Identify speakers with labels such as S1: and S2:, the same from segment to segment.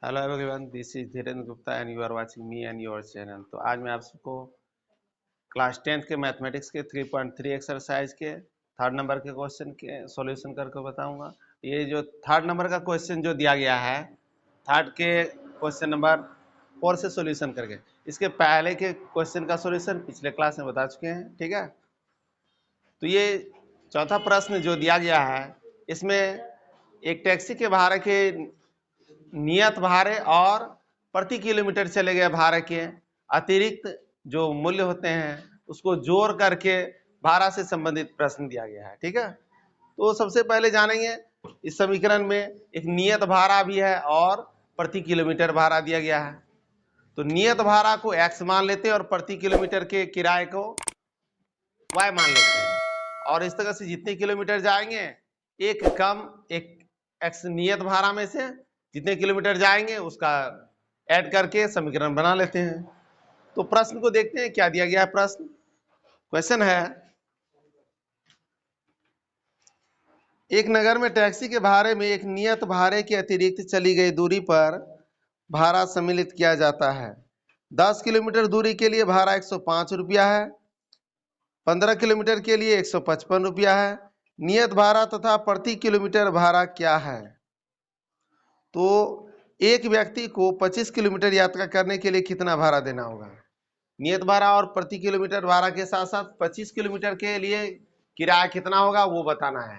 S1: Hello everyone, this is Dhirendra Gupta and you are watching me and your channel. तो आज मैं आप सबको क्लास 10th के मैथमेटिक्स के 3.3 एक्सरसाइज के थर्ड नंबर के क्वेश्चन के सॉल्यूशन करके बताऊंगा। ये जो थर्ड नंबर का क्वेश्चन जो दिया गया है, थर्ड के क्वेश्चन नंबर 4 से सॉल्यूशन करके, इसके पहले के क्वेश्चन का सॉल्यूशन पिछले क्लास में बता चुके हैं। ठीक है, तो ये चौथा प्रश्न जो दिया गया है, इसमें एक टैक्सी के भाड़े के नियत भाड़े और प्रति किलोमीटर चले गए भाड़े के अतिरिक्त जो मूल्य होते हैं उसको जोड़ करके भाड़ा से संबंधित प्रश्न दिया गया है। ठीक है, तो सबसे पहले जानेंगे इस समीकरण में एक नियत भाड़ा भी है और प्रति किलोमीटर भाड़ा दिया गया है। तो नियत भाड़ा को x मान लेते हैं और प्रति किलोमीटर के किराए को y मान लेते हैं, और इस तरह से जितने किलोमीटर जाएंगे एक कम एक x नियत भाड़ा में से जितने किलोमीटर जाएंगे उसका ऐड करके समीकरण बना लेते हैं। तो प्रश्न को देखते हैं क्या दिया गया है। क्वेश्चन है, एक नगर में टैक्सी के भाड़े में एक नियत भाड़े के अतिरिक्त चली गई दूरी पर भाड़ा सम्मिलित किया जाता है। 10 किलोमीटर दूरी के लिए भाड़ा 105 रुपया है, 15 किलोमीटर के लिए 155 रुपया है। नियत भाड़ा तथा प्रति किलोमीटर भाड़ा क्या है? तो एक व्यक्ति को 25 किलोमीटर यात्रा करने के लिए कितना भाड़ा देना होगा? नियत भाड़ा और प्रति किलोमीटर भाड़ा के साथ साथ 25 किलोमीटर के लिए किराया कितना होगा वो बताना है।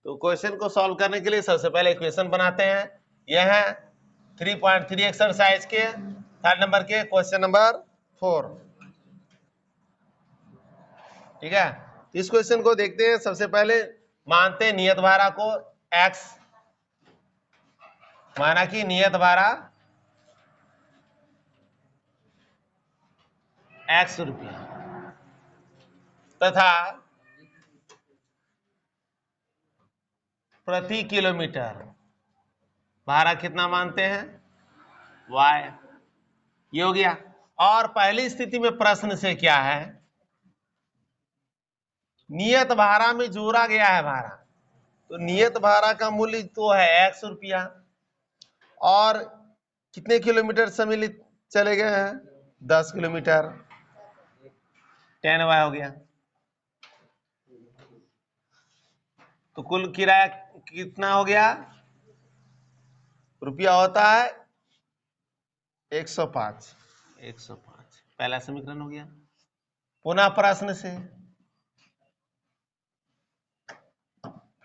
S1: तो क्वेश्चन को सॉल्व करने के लिए सबसे पहले इक्वेशन बनाते हैं। यह है 3.3 एक्सरसाइज के थर्ड नंबर के क्वेश्चन नंबर 4। ठीक है, इस क्वेश्चन को देखते हैं। सबसे पहले मानते हैं नियत भाड़ा को x, माना कि नियत भाड़ा x रुपया तथा प्रति किलोमीटर भाड़ा कितना मानते हैं y। ये हो गया। और पहली स्थिति में प्रश्न से क्या है, नियत भाड़ा में जोड़ा गया है भाड़ा, तो नियत भाड़ा का मूल्य तो है x रुपया और कितने किलोमीटर सम्मिलित चले गए हैं 10 किलोमीटर, 10y हो गया। तो कुल किराया कितना हो गया, रुपया होता है 105। पहला समीकरण हो गया। पुनः प्रश्न से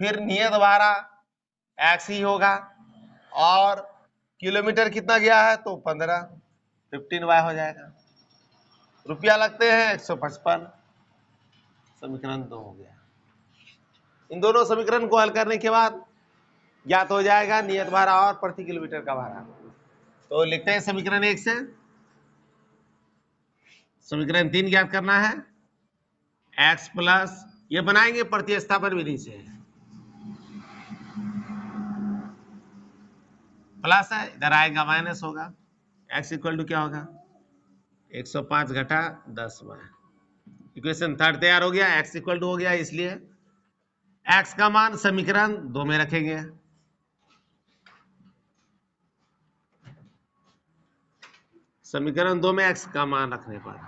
S1: फिर नियत भाड़ा x ही होगा और किलोमीटर कितना गया है तो 15y हो जाएगा। रुपया लगते हैं 155। समीकरण 2 हो गया। इन दोनों समीकरण को हल करने के बाद ज्ञात हो जाएगा नियत भाड़ा और प्रति किलोमीटर का भाड़ा। तो लिखते हैं समीकरण 1 से। समीकरण 3 ज्ञात करना है, x प्लस, ये बनाएंगे प्रतिस्थापन विधि से, प्लस है इधर आएगा माइनस होगा, x इक्वल टू क्या होगा 105 घटा 10y। इक्वेशन थर्ड तैयार हो गया, x इक्वल टू हो गया, इसलिए x का मान समीकरण 2 में रखेंगे। समीकरण 2 में x का मान रखने पर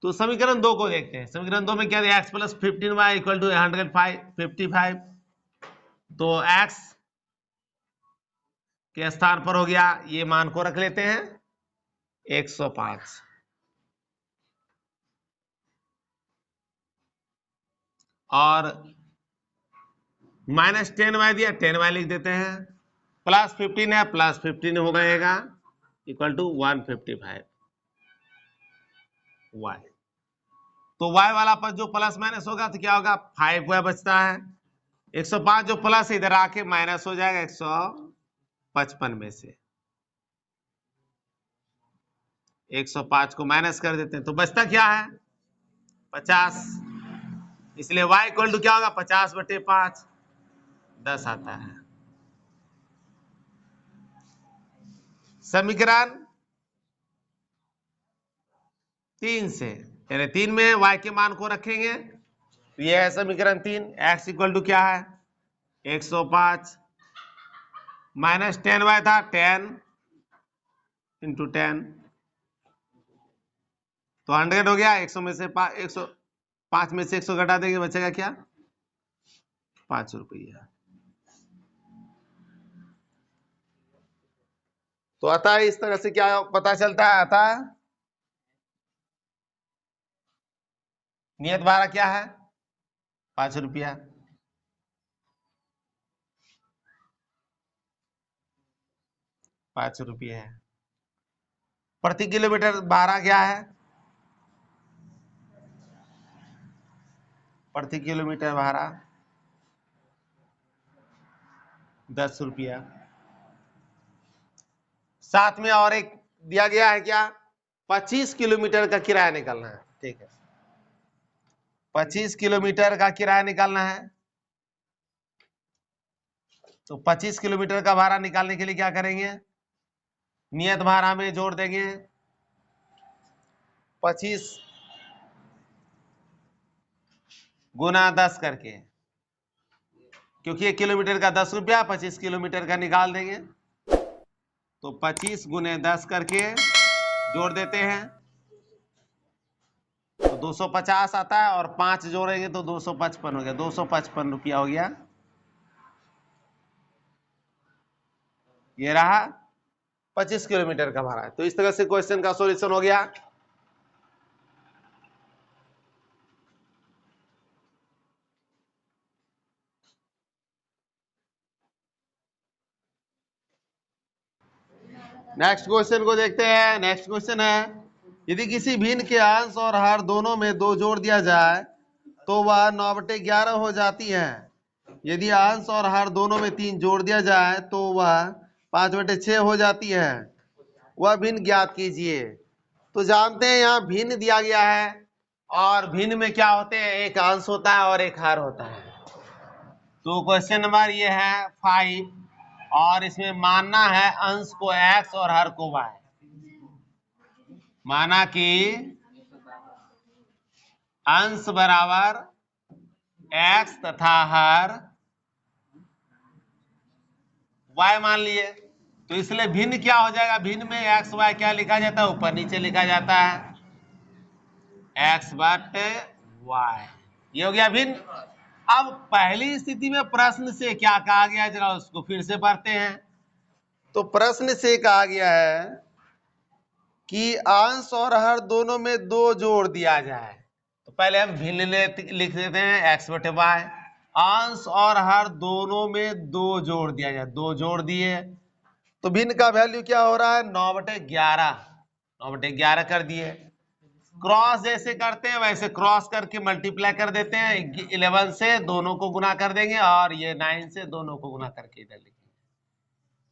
S1: तो समीकरण 2 को देखते हैं। समीकरण 2 में क्या दिया, x plus 15y equal to 155। तो x के स्थान पर हो गया, ये मान को रख लेते हैं 105 और माइनस 10y दिया, 10y लिख देते हैं, प्लस 15 है, प्लस 15 हो जाएगा इक्वल टू 155y। तो y वाला पर जो प्लस माइनस होगा तो क्या होगा 5y बचता है। 105 जो प्लस इधर आके माइनस हो जाएगा 155 में से 105 को माइनस कर देते हैं तो बचता क्या है 50। इसलिए y इक्वल टू क्या होगा 50/5, 10 आता है। समीकरण 3 से, यानी 3 में y के मान को रखेंगे तो यह है समीकरण 3। x इक्वल टू क्या है 105 -10y था, 10 इंटू 10 तो 100 हो गया। 100 में से 105 में से 100 घटा देंगे, बचेगा क्या? 5 रुपया। तो अतः इस तरह से क्या पता चलता है? अतः नियत भाड़ा क्या है? 5 रुपया। है। प्रति किलोमीटर भाड़ा क्या है? प्रति किलोमीटर भाड़ा 10 रुपया। साथ में और एक दिया गया है क्या? 25 किलोमीटर का किराया निकालना है। ठीक है, 25 किलोमीटर का किराया निकालना है। तो 25 किलोमीटर का भाड़ा निकालने के लिए क्या करेंगे? नियत भाड़ा में जोड़ देंगे 25 गुना 10 करके, क्योंकि 1 किलोमीटर का 10 रुपया, 25 किलोमीटर का निकाल देंगे। तो 25 गुने 10 करके जोड़ देते हैं तो 250 आता है, और 5 जोड़ेंगे तो 255 हो गया। 255 रुपया हो गया। ये रहा 25 किलोमीटर का भाड़ा। तो इस तरह से क्वेश्चन का सॉल्यूशन हो गया। नेक्स्ट क्वेश्चन को देखते हैं। नेक्स्ट क्वेश्चन है, यदि किसी भिन्न के अंश और हर दोनों में 2 जोड़ दिया जाए तो वह 9/11 हो जाती है। यदि अंश और हर दोनों में 3 जोड़ दिया जाए तो वह 5/6 हो जाती है। वह भिन्न ज्ञात कीजिए। तो जानते हैं यहाँ भिन्न दिया गया है, और भिन्न में क्या होते हैं? एक अंश होता है और एक हर होता है। तो क्वेश्चन नंबर ये है 5, और इसमें मानना है अंश को x और हर को y। माना कि अंश बराबर x तथा हर y मान लिए। तो इसलिए भिन्न क्या हो जाएगा? भिन्न में x y क्या लिखा जाता है? ऊपर नीचे लिखा जाता है, x बटे y। ये हो गया भिन्न। अब पहली स्थिति में प्रश्न से क्या कहा गया, जरा उसको फिर से पढ़ते हैं। तो प्रश्न से कहा गया है कि अंश और हर दोनों में 2 जोड़ दिया जाए। तो पहले हम भिन्न लिख देते हैं, x बटे y। अंश और हर दोनों में 2 जोड़ दिया जाए। 2 जोड़ दिए तो भिन्न का वैल्यू क्या हो रहा है? 9/11। 9/11 कर दिए। क्रॉस जैसे करते हैं वैसे क्रॉस करके मल्टीप्लाई कर देते हैं। 11 से दोनों को गुना कर देंगे, और ये 9 से दोनों को गुना करके इधर लिखेंगे।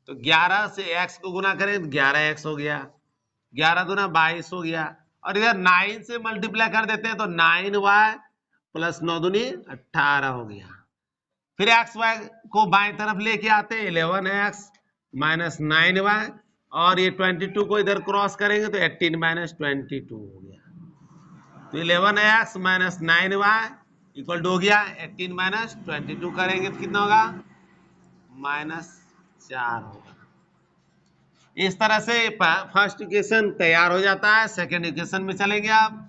S1: तो 11 से x को गुना करें तो 11x हो गया। 11 दूना 22 हो गया। और इधर 9 से मल्टीप्लाई कर देते हैं तो 9y प्लस 9 दूनी 18 हो गया। फिर एक्स वाई को बाएं तरफ लेके आते हैं, 11x माइनस 9y, और ये 22 को इधर क्रॉस करेंगे तो 18 माइनस 22 हो गया। तो 11x minus 9y equal to हो गया 18 माइनस 22 करेंगे तो कितना होगा? -4 होगा। इस तरह से फर्स्ट इक्वेशन तैयार हो जाता है। सेकेंड इक्वेशन में चलेंगे आप।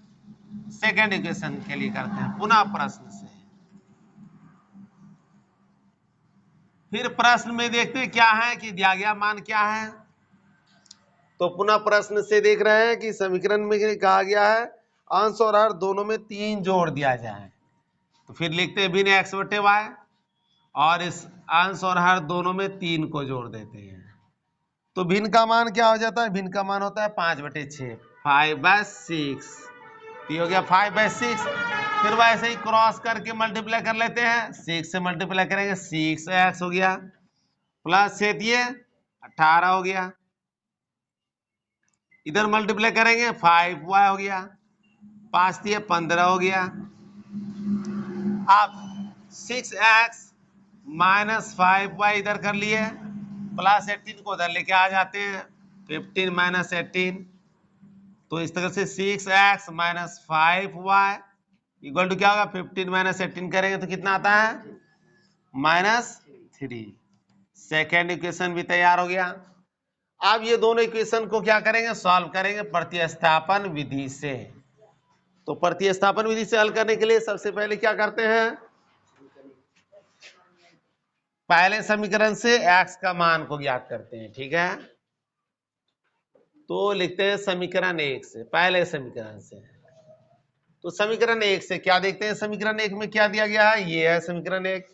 S1: सेकेंड इक्वेशन के लिए करते हैं पुनः प्रश्न से। फिर प्रश्न में देखते हैं क्या है कि दिया गया मान क्या है। तो पुनः प्रश्न से देख रहे हैं कि समीकरण में कहा गया है अंश और हर दोनों में 3 जोड़ दिया जाए। तो फिर लिखते हैं भिन्न x बटे y, और इस अंश और हर दोनों में 3 को जोड़ देते हैं। तो भिन्न का मान क्या हो जाता है? भिन्न का मान होता है 5/6, 5/6। ये हो गया 5/6। फिर वैसे ही क्रॉस करके मल्टीप्लाई कर लेते हैं। 6 से मल्टीप्लाई करेंगे 6x हो गया, प्लस 6 दिए 18 हो गया। इधर मल्टीप्लाई करेंगे 5y हो गया, 5 दिए 15 हो गया। अब 6x माइनस 5y इधर कर लिए, प्लस 18 को उधर लेके आ जाते हैं, 15 माइनस 18। तो इस तरह से 6x minus 5y equal to क्या होगा? 15 माइनस 18 करेंगे तो कितना आता है? -3। सेकेंड इक्वेशन भी तैयार हो गया। अब ये दोनों इक्वेशन को क्या करेंगे, सॉल्व करेंगे प्रतिस्थापन विधि से। तो प्रतिस्थापन विधि से हल करने के लिए सबसे पहले क्या करते हैं, पहले समीकरण से x का मान को ज्ञात करते हैं। ठीक है, तो लिखते हैं समीकरण 1 से, पहले समीकरण से। तो समीकरण 1 से क्या देखते हैं, समीकरण 1 में क्या दिया गया है, ये है समीकरण 1,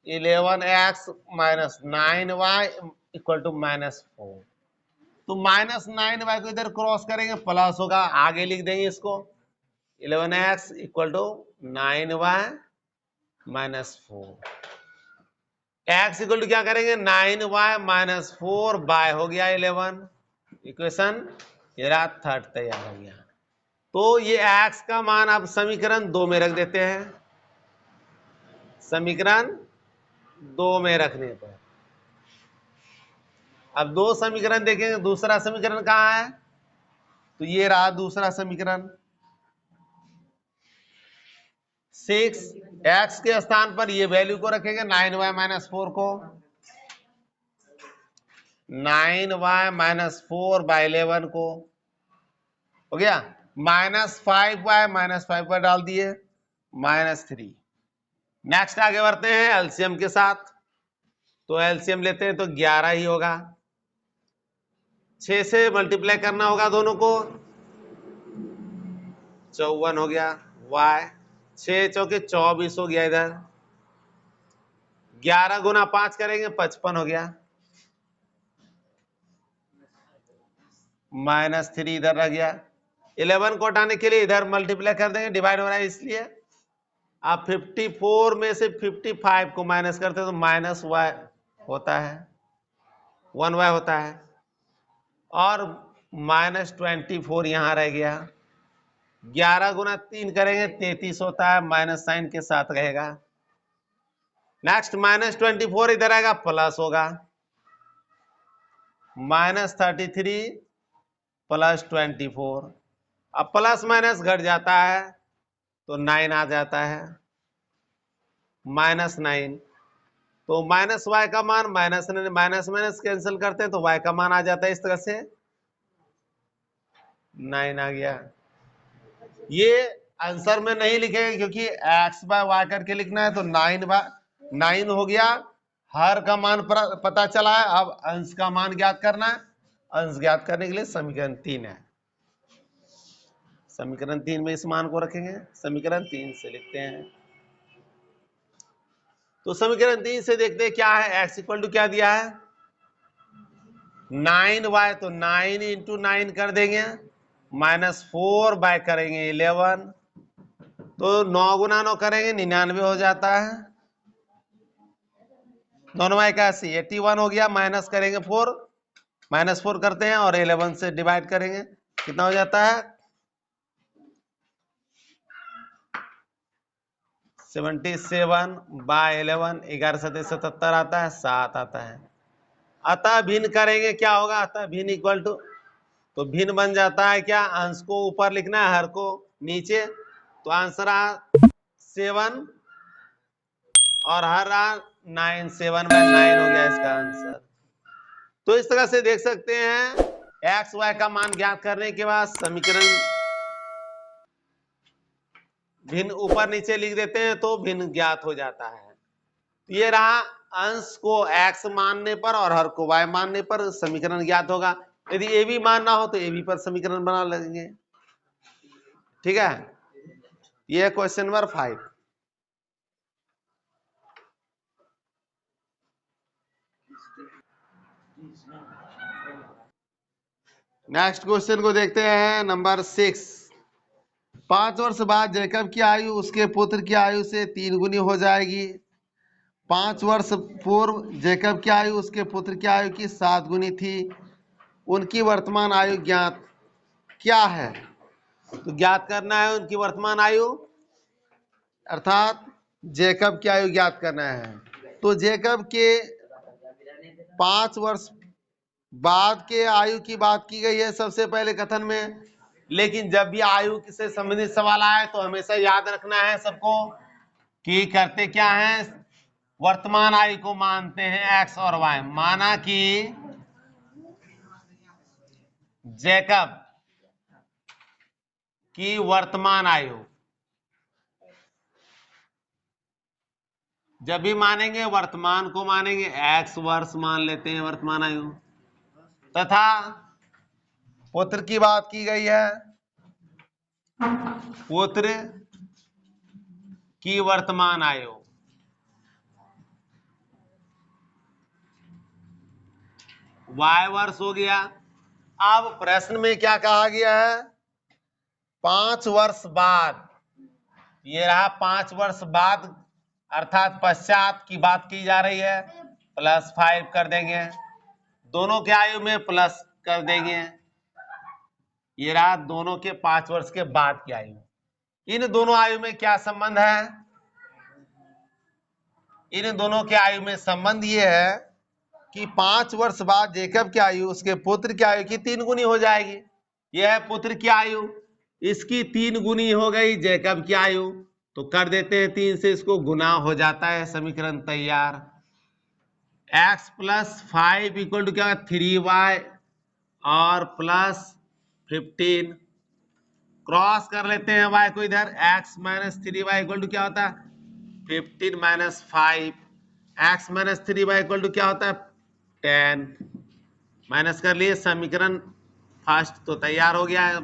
S1: 11x minus 9y equal to -4। तो -9y को इधर क्रॉस करेंगे, प्लस होगा, आगे लिख देंगे इसको 11x equal to 9y minus 4। x equal to क्या करेंगे, 9y माइनस 4 बाय हो गया 11, इक्वेशन मेरा थर्ड तैयार हो गया। तो ये x का मान आप समीकरण 2 में रख देते हैं, समीकरण 2 में रखने पर अब दो समीकरण देखेंगे, दूसरा समीकरण कहाँ है, तो ये रहा दूसरा समीकरण। 6x के स्थान पर ये वैल्यू को रखेंगे 9y माइनस 4 को, 9y माइनस 4 बाय 11 को हो गया, -5y माइनस 5 पर डाल दिए -3। नेक्स्ट आगे बढ़ते हैं एलसीएम के साथ। तो एलसीएम लेते हैं तो 11 ही होगा, 6 से मल्टीप्लाई करना होगा दोनों को, 54 हो गया, y 6 चौके 24 हो गया, इधर 11 गुना 5 करेंगे 55 हो गया, -3 इधर रह गया। 11 को हटाने के लिए इधर मल्टीप्लाई कर देंगे, डिवाइड हो रहा है इसलिए। आप 54 में से 55 को माइनस करते हैं तो -y होता है, 1y होता है, और -24 यहां रह गया। 11 गुना 3 करेंगे 33 होता है, माइनस साइन के साथ रहेगा। नेक्स्ट -24 इधर आएगा, प्लस होगा, -33 प्लस 24। अब प्लस माइनस घट जाता है तो 9 आ जाता है, -9। तो माइनस y का मान माइनस माइनस कैंसिल करते हैं तो y का मान आ जाता है इस तरह से, 9 आ गया। ये आंसर में नहीं लिखेंगे क्योंकि x बाय y करके लिखना है, तो 9 हो गया, हर का मान पता चला है। अब अंश का मान ज्ञात करना है, अंश ज्ञात करने के लिए समीकरण 3 है, समीकरण 3 में इस मान को रखेंगे, समीकरण 3 से लिखते हैं। तो समीकरण 3 से देखते हैं क्या है, x इक्वल टू क्या दिया है 9y, तो 9 इंटू 9 कर देंगे, -4 बाय करेंगे 11, तो 9 गुना 9 करेंगे 99 हो जाता है, 9 81 81 हो गया, माइनस करेंगे 4, -4 करते हैं और 11 से डिवाइड करेंगे, कितना हो जाता है 77 बाय 11, 11 7 77 आता है, 7 आता है। अतः भिन्न करेंगे क्या होगा, अतः भिन्न इक्वल टू, तो भिन्न बन जाता है क्या, अंश को ऊपर लिखना है, हर को नीचे, तो आंसर आ 7 और हर आ 9, 7/9 हो गया इसका आंसर। तो इस तरह से देख सकते हैं एक्स वाई का मान ज्ञात करने के बाद समीकरण भिन्न ऊपर नीचे लिख देते हैं तो भिन्न ज्ञात हो जाता है। ये रहा अंश को x मानने पर और हर को y मानने पर समीकरण ज्ञात होगा। यदि ए बी मानना हो तो ए बी पर समीकरण बना लेंगे। ठीक है, ये क्वेश्चन नंबर 5। नेक्स्ट क्वेश्चन को देखते हैं, नंबर 6। 5 वर्ष बाद जैकब की आयु उसके पुत्र की आयु से 3 गुनी हो जाएगी। 5 वर्ष पूर्व जैकब की आयु उसके पुत्र की आयु की 7 गुनी थी। उनकी वर्तमान आयु ज्ञात क्या है? तो ज्ञात करना है उनकी वर्तमान आयु, अर्थात जैकब की आयु ज्ञात करना है। तो जैकब के 5 वर्ष बाद के आयु की बात की गई है सबसे पहले कथन में, लेकिन जब भी आयु से संबंधित सवाल आए तो हमेशा याद रखना है सबको कि करते क्या है, वर्तमान आयु को मानते हैं एक्स और वाई। माना कि जैकब की वर्तमान आयु, जब भी मानेंगे वर्तमान को मानेंगे, एक्स वर्ष मान लेते हैं वर्तमान आयु, तथा पुत्र की बात की गई है, पुत्र की वर्तमान आयु वाई वर्ष हो गया। अब प्रश्न में क्या कहा गया है, 5 वर्ष बाद, ये रहा 5 वर्ष बाद अर्थात पश्चात की बात की जा रही है, +5 कर देंगे, दोनों के आयु में प्लस कर देंगे, ये रहा दोनों के 5 वर्ष के बाद की आयु। इन दोनों आयु में क्या संबंध है, इन दोनों के आयु में संबंध ये है कि 5 वर्ष बाद जेकब की आयु उसके पुत्र की आयु की 3 गुनी हो जाएगी। यह है पुत्र की आयु, इसकी 3 गुनी हो गई जेकब की आयु, तो कर देते हैं 3 से, इसको गुना हो जाता है, समीकरण तैयार। x + 5 = क्या, 3y और +15, क्रॉस कर लेते हैं y को इधर, x - 3y = क्या होता है, 15 - 5, x - 3y = क्या होता है, 10, माइनस कर लिए, समीकरण फर्स्ट तो तैयार हो गया है।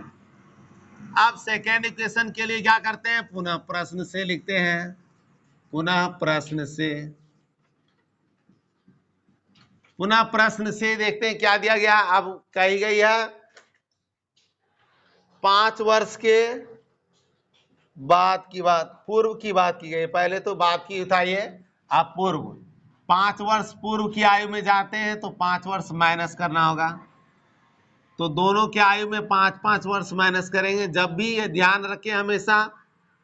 S1: अब सेकेंड इक्वेशन के लिए क्या करते हैं, पुनः प्रश्न से लिखते हैं, पुनः प्रश्न से देखते हैं क्या दिया गया। अब कही गई है 5 वर्ष के बाद की बात, पूर्व की बात की गई, पहले तो बात की था ये, अब पूर्व, 5 वर्ष पूर्व की आयु में जाते हैं तो 5 वर्ष माइनस करना होगा, तो दोनों के आयु में 5-5 वर्ष माइनस करेंगे। जब भी ये ध्यान रखें, हमेशा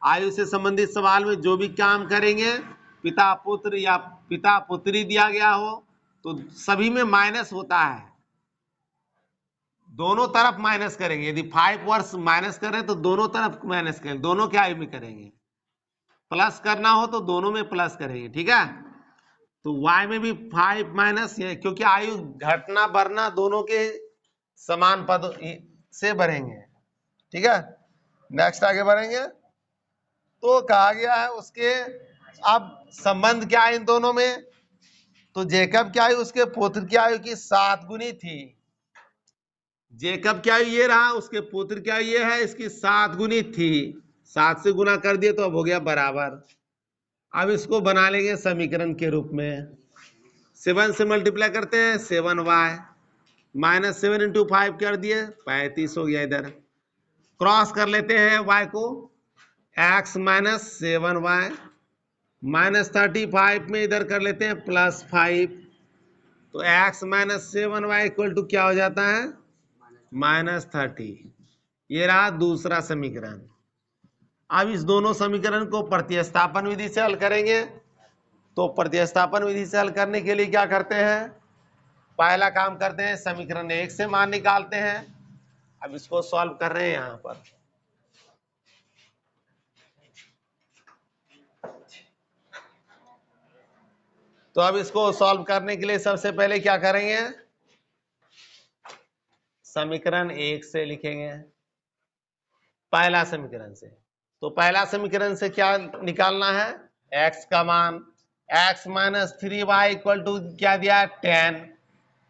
S1: आयु से संबंधित सवाल में जो भी काम करेंगे, पिता पुत्र या पिता पुत्री दिया गया हो तो सभी में माइनस होता है, दोनों तरफ माइनस करेंगे। यदि 5 वर्ष माइनस करें तो दोनों तरफ माइनस करेंगे, दोनों के आयु में करेंगे। प्लस करना हो तो दोनों में प्लस करेंगे, ठीक है। तो y में भी 5 माइनस, क्योंकि आयु घटना बढ़ना दोनों के समान पद से बढ़ेंगे, ठीक है। नेक्स्ट आगे बढ़ेंगे तो कहा गया है उसके, अब संबंध क्या है इन दोनों में, तो जेकब की आयु उसके पुत्र की आयु की 7 गुनी थी, जेकब की आयु ये रहा, उसके पुत्र की आयु ये है, इसकी 7 गुनी थी, 7 से गुना कर दिए तो अब हो गया बराबर। अब इसको बना लेंगे समीकरण के रूप में, 7 से मल्टीप्लाई करते हैं, 7y -7 × 5 कर दिए, 35 हो गया। इधर क्रॉस कर लेते हैं y को, x - 7y -35 में इधर कर लेते हैं +5, तो x - 7y = क्या हो जाता है, -30। ये रहा दूसरा समीकरण। अब इस दोनों समीकरण को प्रतिस्थापन विधि से हल करेंगे, तो प्रतिस्थापन विधि से हल करने के लिए क्या करते हैं, पहला काम करते हैं समीकरण 1 से मान निकालते हैं। अब इसको सॉल्व कर रहे हैं यहां पर, तो अब इसको सॉल्व करने के लिए सबसे पहले क्या करेंगे, समीकरण 1 से लिखेंगे, पहला समीकरण से। तो पहला समीकरण से क्या निकालना है, x का मान, x - 3y = क्या दिया, 10,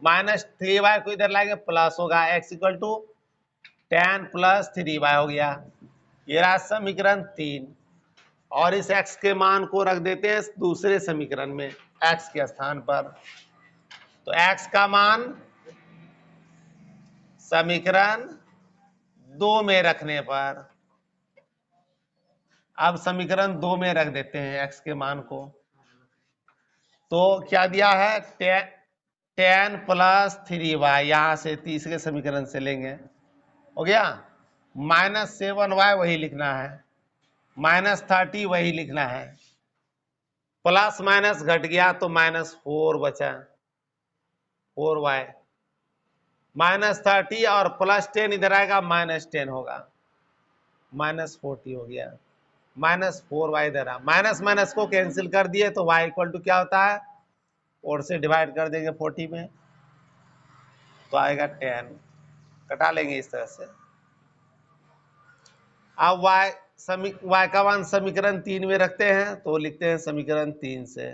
S1: -3y को इधर लाएंगे प्लस होगा, x = 10 + 3y हो गया। ये रहा समीकरण 3, और इस x के मान को रख देते हैं दूसरे समीकरण में x के स्थान पर, तो x का मान समीकरण 2 में रखने पर, अब समीकरण 2 में रख देते हैं x के मान को, तो क्या दिया है, 10 + 3y, यहां से तीसरे समीकरण से लेंगे, हो गया, -7y वही लिखना है, -30 वही लिखना है, प्लस माइनस घट गया तो -4 बचा, 4y, -30 और +10 इधर आएगा, -10 होगा, -40 हो गया। -4y दे रहा, माइनस माइनस को कैंसिल कर दिए तो y इक्वल टू क्या होता है, 4 से डिवाइड कर देंगे 40 में तो आएगा 10, कटा लेंगे इस तरह से। अब y का मान समीकरण 3 में रखते हैं तो लिखते हैं समीकरण 3 से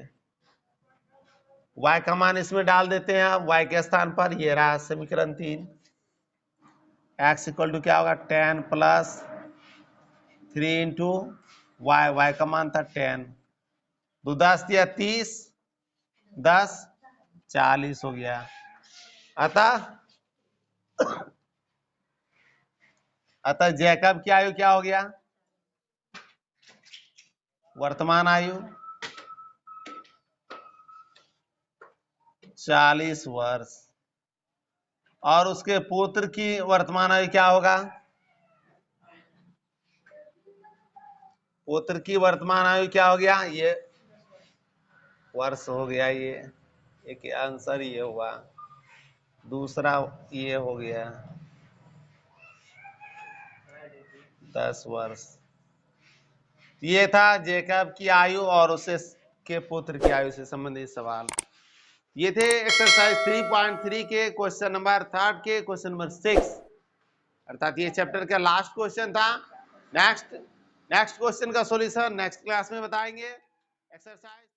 S1: y का मान इसमें डाल देते हैं, y के स्थान पर ये रहा समीकरण 3, x इक्वल टू क्या होगा 10 प्लस 3 इंटू y का मान था 10, 2 10 दिया 30, 10 40 हो गया। अतः जैकब की आयु क्या हो गया, वर्तमान आयु 40 वर्ष, और उसके पुत्र की वर्तमान आयु क्या होगा, पुत्र की वर्तमान आयु क्या हो गया, ये वर्ष हो गया, ये एक आंसर ये हुआ, दूसरा ये हो गया 10 वर्ष। ये था जैकब की आयु और उसे के पुत्र की आयु से संबंधित सवाल। ये थे एक्सरसाइज 3.3 के क्वेश्चन नंबर 3 के क्वेश्चन नंबर 6, अर्थात ये चैप्टर का लास्ट क्वेश्चन था। नेक्स्ट क्वेश्चन का सॉल्यूशन नेक्स्ट क्लास में बताएंगे। एक्सरसाइज